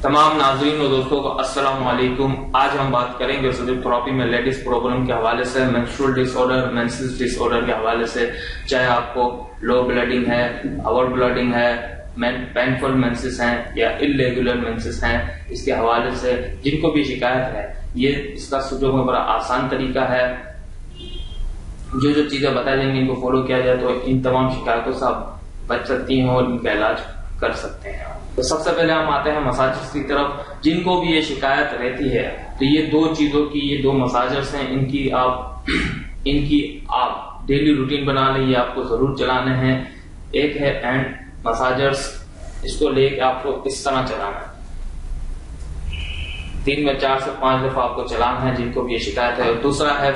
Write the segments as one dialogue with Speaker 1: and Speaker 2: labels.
Speaker 1: तमाम नाजरीन और दोस्तों को अस्सलाम वालेकुम। आज हम बात करेंगे फिजियोथेरेपी में लेडीज प्रॉब्लम के हवाले से, मेंस्ट्रुअल डिसऑर्डर, मेंसेस डिसऑर्डर के हवाले से। चाहे आपको लो ब्लीडिंग है, ओवर ब्लीडिंग है, पेनफुल मेंसेस हैं या इरेगुलर मेंसेस हैं, इसके हवाले से जिनको भी शिकायत है, ये इसका सुझाव में बड़ा आसान तरीका है। जो चीजें बताई जाएंगी इनको फॉलो किया जाए तो इन तमाम शिकायतों से आप बच सकती हैं और इनका इलाज कर सकते हैं। तो सबसे पहले हम आते हैं मसाजर्स की तरफ। जिनको भी ये शिकायत रहती है तो ये दो चीजों की, ये दो मसाजर्स हैं, इनकी आप डेली रूटीन बना लें, ये आपको जरूर चलाने हैं। एक है हैंड मसाजर्स, इसको लेके आपको इस तरह चलाना है, दिन में 4 से 5 दफा आपको चलाना है जिनको भी ये शिकायत है। दूसरा है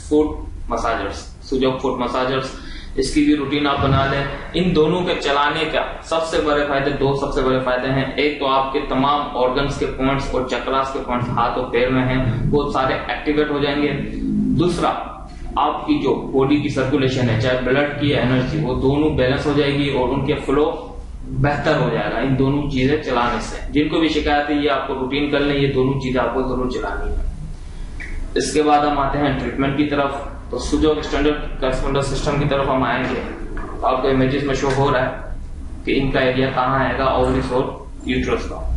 Speaker 1: फुट मसाजर्स, सुजोग फुट मसाजर्स, इसकी भी रूटीन आप बना लें। इन दोनों के चलाने का सबसे बड़े फायदे हैं। एक तो आपके तमाम ऑर्गन्स के पॉइंट्स और चक्रास के पॉइंट्स हाथ और पैर में हैं, वो सारे एक्टिवेट हो जाएंगे। दूसरा, आपकी जो बॉडी की सर्कुलेशन है, चाहे ब्लड की एनर्जी, वो दोनों बैलेंस हो जाएगी और उनके फ्लो बेहतर हो जाएगा इन दोनों चीजें चलाने से। जिनको भी शिकायत है ये आपको रूटीन कर लें, ये दोनों चीजें आपको जरूर चलानी है। इसके बाद हम आते हैं ट्रीटमेंट की तरफ। तो सुजोग स्टैंडर्ड कॉरेस्पोंडेंस सिस्टम की तरफ हम आएंगे। आपको इमेजेस में शो हो रहा है कि इनका एरिया कहाँ आएगा, ओवरीज और यूट्रस का।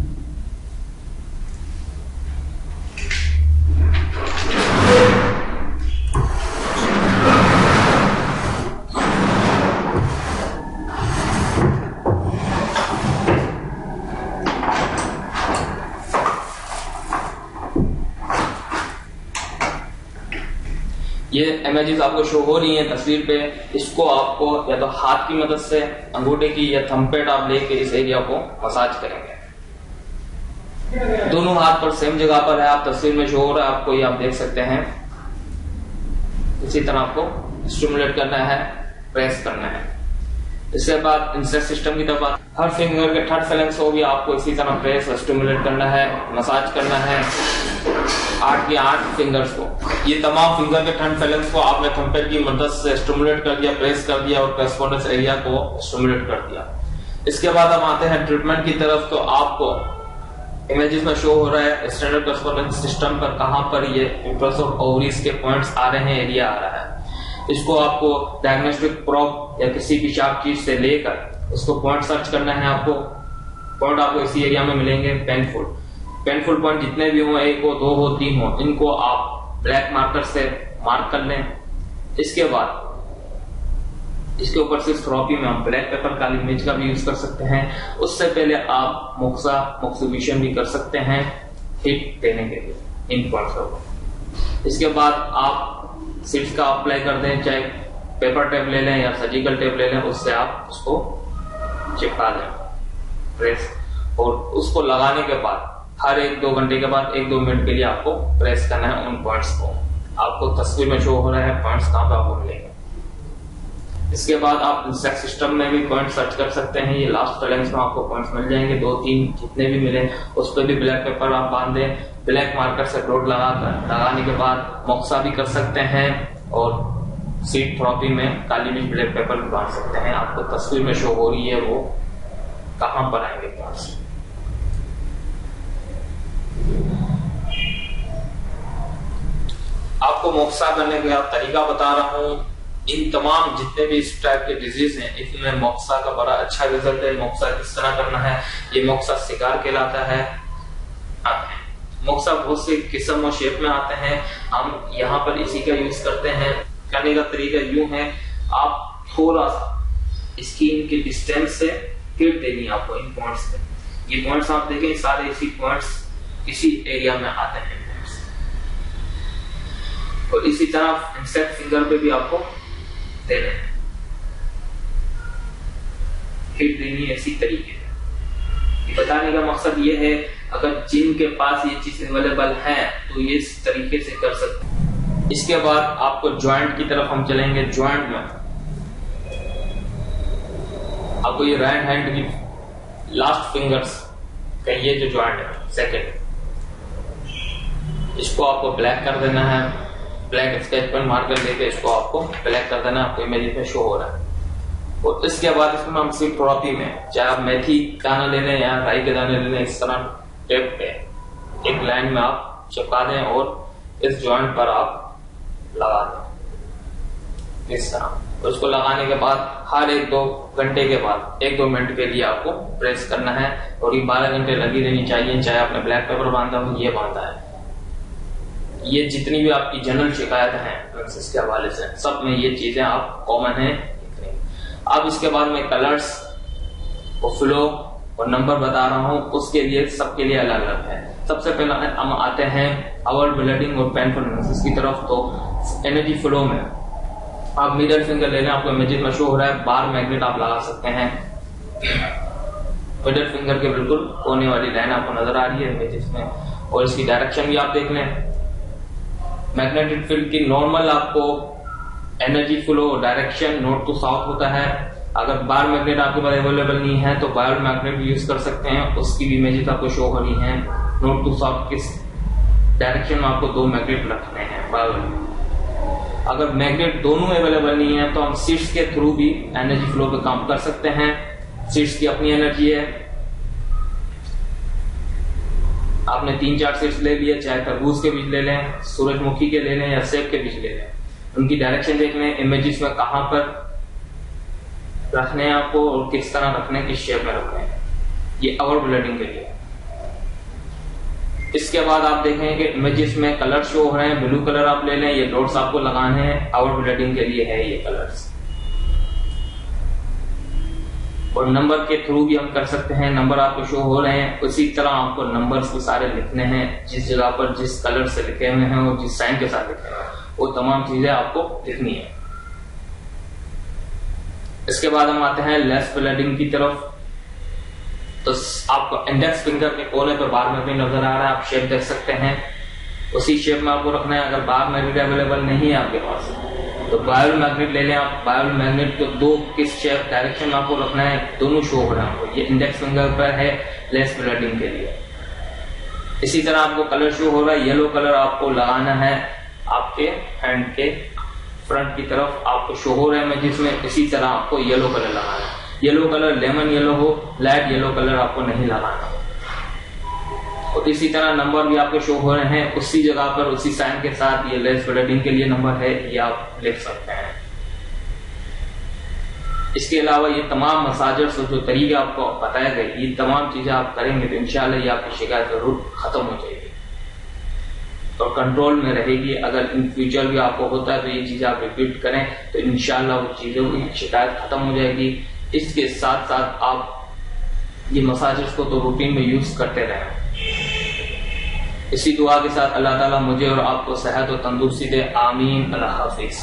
Speaker 1: ये इमेजेस आपको शो हो रही हैं तस्वीर पे। इसको आपको या तो हाथ की मदद से, अंगूठे की या थंबप्रिंट आप लेके इस एरिया को मसाज करेंगे। दोनों हाथ पर सेम जगह पर है, आप तस्वीर में शो हो रहा है आपको, ये आप देख सकते हैं। इसी तरह आपको स्टिमुलेट करना है, प्रेस करना है। इसके बाद इंसेट सिस्टम की तरफ हर फिंगर के थर्ड फेलेंक्स को भी आपको इसी तरह प्रेस और स्टिमुलेट करना है, मसाज करना है 8 के 8 फिंगर्स को। ये तमाम फिंगर के थर्ड फेलेंक्स को आपने थंबप्रिंट की मदद से स्टिमुलेट कर दिया, प्रेस कर दिया और कॉरेस्पोंडेंस एरिया को स्टिमुलेट कर दिया। इसके बाद हम आते हैं ट्रीटमेंट की तरफ। तो आपको इमेजेस में शो हो रहा है स्टैंडर्ड कॉरेस्पोंडेंस सिस्टम पर कहां पर ये यूट्रस और ओवरीज के पॉइंट्स आ रहे हैं, एरिया आ रहा है। इसको आपको डायग्नोस्टिक प्रोब या किसी भी शार्प चीज से लेकर उसको पॉइंट सर्च करना है। आपको पॉइंट आपको इसी एरिया में मिलेंगे। पेनफुल पॉइंट जितने भी हो, 1 हो, 2 हो, 3 हो, इनको आप ब्लैक मार्कर से मार्क कर लें। इसके बाद इसके ऊपर से थेरेपी में हम ब्लैक पेपर काली मिर्च का भी यूज कर सकते हैं। उससे पहले आप मोक्सिबुशन भी कर सकते हैं हिट देने के लिए इन पॉइंट्स को। इसके बाद आप सीड्स का अप्लाई कर दें, चाहे पेपर टेप ले लें या सर्जिकल टेप ले लें, उससे आप उसको चिपका दें प्रेस। और उसको लगाने के बाद हर 1-2 घंटे के बाद 1-2 मिनट के लिए आपको प्रेस करना है उन पॉइंट्स को। आपको तस्वीर में शो हो रहा है पॉइंट्स कहां पे आपको मिलेंगे। इसके बाद आप इंसेक्ट सिस्टम में भी पॉइंट सर्च कर सकते हैं। ये लास्ट फेलेंक्स में आपको पॉइंट्स मिल जाएंगे, 2-3 जितने भी मिले उस पर भी ब्लैक पेपर आप बांध दें। ब्लैक मार्कर से डॉट लगाने के बाद मोक्सा भी कर सकते हैं और सीड थेरेपी में काली मिर्च ब्लैक पेपर भी बांध सकते हैं। आपको तस्वीर में शो हो रही है वो कहां पर आएंगे पॉइंट्स। आपको मोक्सा करने का तरीका बता रहा हूं। इन तमाम जितने भी इस टाइप के डिजीज हैं, इसमें मोक्सा का बड़ा अच्छा रिजल्ट है। मोक्सा किस तरह करना है, ये मोक्सा शिकार कहलाता है। मोक्सा बहुत सी किस्म और शेप में आते हैं, हम यहाँ पर इसी का यूज करते हैं। करने का तरीका यूं है, आप थोड़ा सा स्किन के डिस्टेंस से हिट देनी है आपको इन पॉइंट्स पे। ये पॉइंट्स आप देखें, सारे इसी पॉइंट्स इसी एरिया में आते हैं। और इसी तरह इंसेक्ट फिंगर पे भी आपको देने हैं, हिट देनी है इसी तरीके से। बताने का मकसद ये है, अगर जिनके पास ये चीज अवेलेबल है तो ये इस तरीके से कर सकते हैं। इसके बाद आपको जॉइंट की तरफ हम चलेंगे। जॉइंट में आपको ये राइट हैंड की लास्ट फिंगर्स का ये जो जॉइंट है सेकंड, इसको आपको ब्लैक कर देना है। ब्लैक स्केच पेन मार्कर लेके इसको आपको ब्लैक कर देना, आपको इमेज में शो हो रहा है। और इसके बाद इसमें हम सिर्फ थेरेपी में, चाहे आप मेथी दाना ले लें या राई के दाने ले लें, इस तरह टेप पे एक लाइन में आप चिपका दें और इस जॉइंट पर आप लगा दें इस तरह। उसको लगाने के बाद हर 1-2 घंटे के बाद 1-2 मिनट के लिए आपको प्रेस करना है और ये 12 घंटे लगी रहनी चाहिए, चाहे आपने ब्लैक पेपर बांधा हो ये बांधा है। ये जितनी भी आपकी जनरल शिकायत है प्रिंसेस के हवाले से सब में ये चीजें आप कॉमन है। अब इसके बाद मैं कलर्स और फ्लो और नंबर बता रहा हूं, उसके लिए सबके लिए अलग अलग है। सबसे पहले हम आते हैं आवर ब्लीडिंग और पेनफुल मेंसेस की तरफ। तो एनर्जी फ्लो में आप मिडल फिंगर ले लें, आपको इमेजेस में शो हो रहा है, बार मैग्नेट आप लगा सकते हैं। मिडल फिंगर के बिल्कुल कोने वाली लाइन आपको नजर आ रही है इमेजेस में, और इसकी डायरेक्शन भी आप देख लें। मैग्नेटिक फील्ड की नॉर्मल आपको energy flow direction north to south होता है। अगर बार मैग्नेट आपके पास अवेलेबल नहीं है तो बायोड मैग्नेट भी यूज कर सकते हैं, उसकी भी इमेजेस आपको शो हो रही हैं। नॉर्थ टू साउथ किस डायरेक्शन में आपको 2 मैग्नेट रखने हैं बायोड। अगर मैग्नेट दोनों अवेलेबल नहीं है तो हम सीट्स के थ्रू भी एनर्जी फ्लो पे काम कर सकते हैं। सीट्स की अपनी एनर्जी है, आपने 3-4 सीट्स ले लिए, चाहे तरबूज के बीज ले लें, सूरजमुखी के ले लें या सेब के बीज ले लें, उनकी डायरेक्शन देख लें, इमेजेस में कहां पर रखने हैं आपको और किस तरह रखने, किस शेप में रखने हैं। ये आवर ब्लीडिंग के लिए। इसके बाद आप देखें कि इमेजेस में कलर शो हो रहे हैं, ब्लू कलर आप ले लें, ये डॉट्स आपको लगाने हैं, आवर ब्लीडिंग के लिए है ये कलर्स। और नंबर के थ्रू भी हम कर सकते हैं, नंबर आपको शो हो रहे हैं, उसी तरह आपको नंबर्स भी सारे लिखने हैं, जिस जगह पर जिस कलर से लिखे हुए हैं और जिस साइन के साथ लिखे हुए हैं वो तमाम चीजें आपको लिखनी है। इसके बाद हम आते हैं लेफ्ट ब्लीडिंग की तरफ। तो आपको इंडेक्स फिंगर के कोने पर बार मैग्नेट नजर आ रहा है, आप शेप देख सकते हैं, उसी शेप में आपको रखना है। अगर बार मैग्नेट अवेलेबल नहीं है आपके पास तो बायोड मैग्नेट ले लें आप। बायोड मैग्नेट को 2 किस शेप डायरेक्शन में आपको रखना है, दोनों शो हो रहा है। ये इंडेक्स फिंगर पर है लेफ्ट ब्लीडिंग के लिए। इसी तरह आपको कलर शो हो रहा है, येलो कलर आपको लगाना है आपके हैंड के फ्रंट की तरफ, आपको शो हो रहा है जिसमें इसी तरह आपको येलो कलर लगाना है। येलो कलर लेमन येलो हो, लाइट येलो कलर आपको नहीं लगाना। और इसी तरह नंबर भी आपके शो हो रहे हैं उसी जगह पर उसी साइन के साथ। ये लेफ्ट ब्लीडिंग के लिए नंबर है, ये आप लिख सकते हैं। इसके अलावा ये तमाम मसाजर्स जो तरीके आपको बताए गए, ये तमाम चीजें आप करेंगे तो इंशाल्लाह ये आपकी शिकायत जरूर खत्म हो जाएगी और कंट्रोल में रहेगी। अगर इन फ्यूचर भी आपको होता है तो ये चीजें आप रिपीट करें तो इंशाल्लाह वो चीजों की शिकायत खत्म हो जाएगी। इसके साथ साथ आप ये मसाजर्स को तो रूटीन में यूज करते रहें। इसी दुआ के साथ अल्लाह ताला मुझे और आपको सेहत और तंदुरुस्ती दे। आमीन। अल्लाह हाफिज।